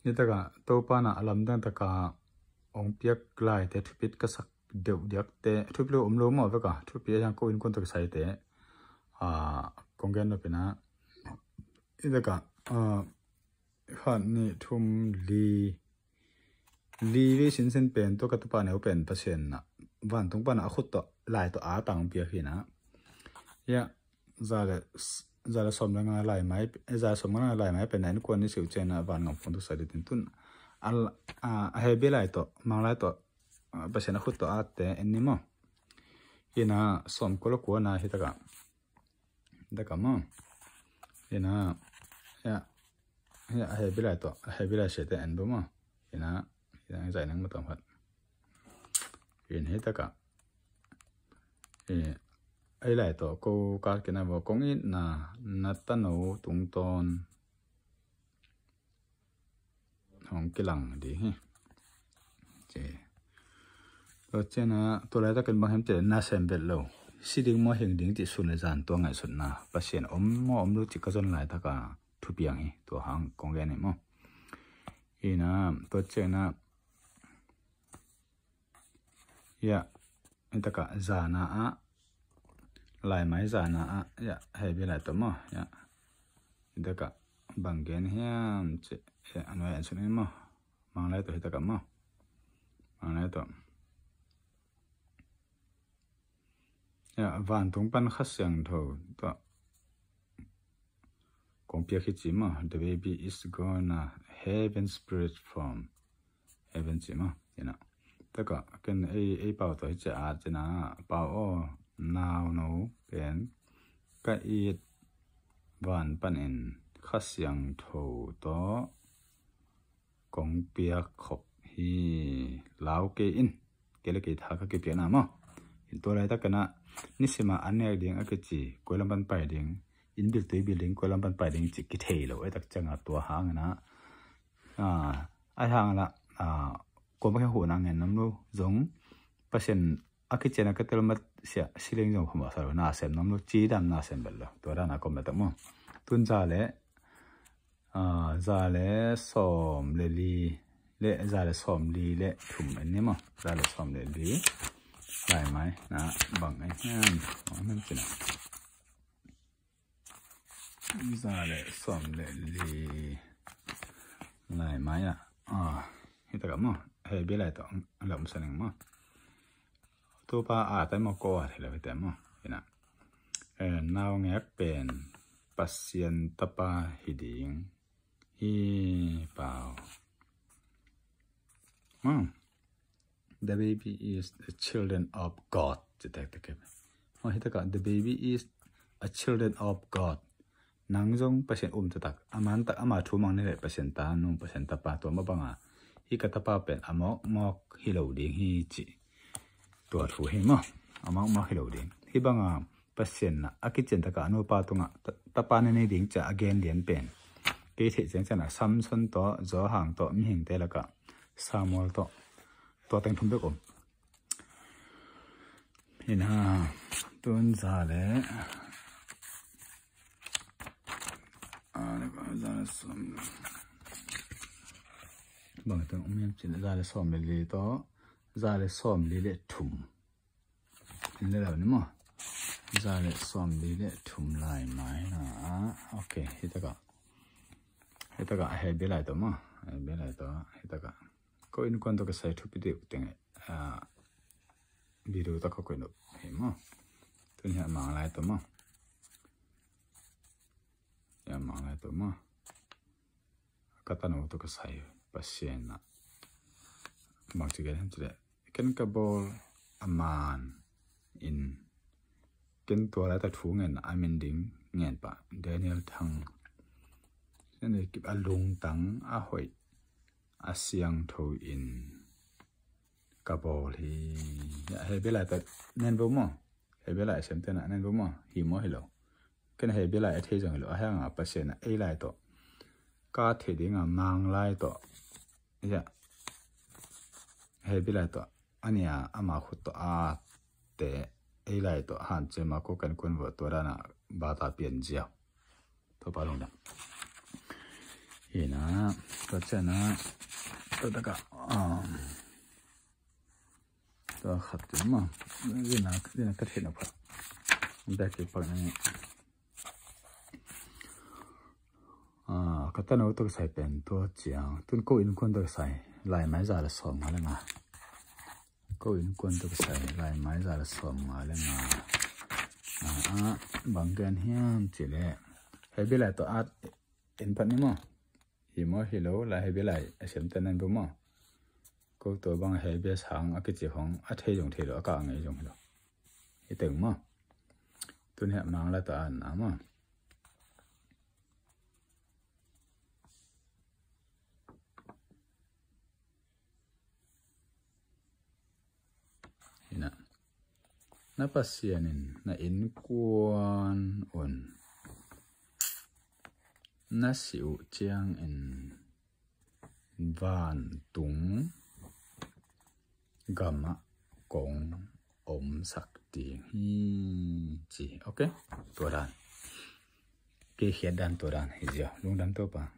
นี่ตะกะโตปานะลำดังตะกะองเปียกลายแต่ทุบิดก็สักเดียวเดียกแต่ทุบโลมโลมเอาไปกะทุบิดยังกูอินคนตะกะใส่แต่กงเกนเราเป็นนะนี่ตะกะขันนี่ทุ่มลีวิสินเซนเป็นตัวกัตุปาเนี่ยเป็นเปอร์เซ็นต์นะวันตรงปานะขุดต่อลายต่อต่างเปียกหินะยะจะสมงานลายไม้จะสมงานลายไม้เป็นไหนนึกว่านี่สิวเจนะวันงงคนทุกสายดินตุนเฮเบลายต่อมังลายต่อเปอร์เซ็นต์ขุดต่อแต่อันนี้มั้งยินะสมก็ลูกวัวนะฮิตกะเด็กมั้งยินะเฮเบลายต่อเฮเบลายเสร็จแต่อันดูมั้งยินะยังใจนั่งมาต่อพัดยินฮิตกะไอ้หลายตัวกูการกินอะไรบอกกงอินนะนัดตันเอาตุงตอนของกิลังดีฮะเจ้ตัวเจ้านะตัวอะไรถ้าเกิดบางแห่งเจอน่าเซมเบลโลสิ่งที่มอเห็นดิ่งที่สุดในจานตัวไงสุดนะปัจเจนมอรู้จิกกระจนหลายถ้าก็ทุบยังฮีตัวหางกงแกนี่มั้งอีนะตัวเจ้านะยะนี่ตะกะจานะลายไม้จานะยะให้ไปหลายตัวมั้งยะนี่ตะกะบางแกนเฮียมเจ้าอันนี้สุดนี่มั้งมังไล่ตัวที่ตะกะมั้งมังไล่ตัวยะวันตรงปันขัดเสียงเท่าตัวกงเปียกจิมั้ง the baby is gonna heaven spirit from heaven จิมั้งยันนะแต่ก็กันไอ้เป่าตัวจะอาจจะนะเป่านาวโนเป็นก็อีดวันปันเอ็นขัดเสียงเท่าตัวกงเปียกขบฮีลาวเกอินเกลเกทักเกเปียนะมั้งตัวอะไรถ้ากันนะนี่สิมาอันนี้เดียงก็จีกวยลำบันไปเดียงอินบิลตัวบิลเดียงกวยลำบันไปเดียงจิกิเทลไอ้ตักจังตัวหางนะไอ้ทางละกวนไม่แค่หัวนางเงินน้ำรู้จงเปอร์เซ็นต์อากิเจนะก็เติมมาเสียสิเลงจงผมบอกสารน่าเซมน้ำรู้จีดำน่าเซมเบลล์ตัวด้านนักคอมเมนต์มั้งตุนจ่าเล่สอมเลลีเล่จ่าเล่สอมลีเล่ถุ่มอันนี้มั้งจ่าเล่สอมเลลีลายไม้นะบังไอ้นั่นเป็นอะไรจะเลยสอมเลยลายไม้ที่ตะกับมั้งเฮ้ยเบลล์ตัวหลังสั่งมั้งตัวป้าแต่มาก่อที่เราไปแต่มั้งเห็นนะนาวเงี้ยเป็นปัสเซียนตะปาหิดิงฮีเปล่ามั้งThe baby is the children of God จะแตกตะเก็บที่ตะกับ The baby is a children of God นังจงเปอร์เซ็นต์จะตักอามันตักอามาทูมังนี่แหละเปอร์เซ็นต์ตานุ่งเปอร์เซ็นต์ตาปาตัวมาบังฮีกัตปาเป็นอามอกฮิโลดิงฮีจิตัวถูเฮมั้งอามอกฮิโลดิงฮีบังเปอร์เซ็นต์นะอากิเจนตะกะอนุปาตุงตาปาในดิ่งจะ again เลียนเป็นเกทิเจนจะนะซัมซุนตัวจอห่างตัวมีหิงเตละกะซามอลตัวแต่งทุ่มไปก่อนเห็นฮะตุนซาเล่แล้วก็ซาเลสอมบางตัวมีจินซาเลสอมเลยต่อซาเลสอมเลยเละทุ่มเห็นแล้วนี่มั้งซาเลสอมเลยเละทุ่มลายไม้นะโอเคฮิตะกะเฮเบลายตัวมั้งเฮเบลายตัวฮิตะกะก็อินควันตัวก็ใส่ทุบไปเดียวแต่งวิดีโอตัวก็คนดูเห็นมั้งตัวนี้มังลายตัวมั้งมังลายตัวมั้งก็ตั้งเอาตัวก็ใส่ปัสเซียนนะบางทีก็เห็นจะได้กันกับบอลอามันอินกันตัวอะไรแต่ถูเงินอามินดิ้งเงินปะเดนิเอลทังนั่นเองกิบอาลุงตังอาหอยอาเซียงทูอินกระบอกที่เฮเบลายแต่เน้นบุ้มเฮเบลายเซมเตนะเน้นบุ้มหิมะฮิโลกันเฮเบลายเทจังฮิโลอาหารเปอร์เซ็นต์เอลายตัวก็เทดิ้งมังลายตัวเนี่ยเฮเบลายตัวอันนี้อามาขุดตัวแต่เอลายตัวหันเจมาคุกันคนวัวตัวนั้นบาตาเปลี่ยนเจียวตัวปาลงนะ thì nó có cho nó tôi đã cả tôi khát chứ mà cái nào cắt hết nó phải đây cái phần này cái tên nó tôi xài bền tôi chiang tôi cố in quân tôi xài lại máy ra là sòng mà lên mà cố in quân tôi xài lại máy ra là sòng mà lên mà bằng cái hiên chỉ là hay biết lại tôi art in phần này mà thì mỗi hello là hay biết lại xem tên anh đúng mà cô tôi bằng hay biết sáng cái gì không thấy dùng thì đó cả ngày dùng đó thì tưởng mà tôi hẹn nó là tôi ăn mà na pasienin na inkuan na siu chiang in van tung gama kong sak ti hi chi ok tua đàn cái hiện đàn tua đàn thì giờ luôn đàn tua pa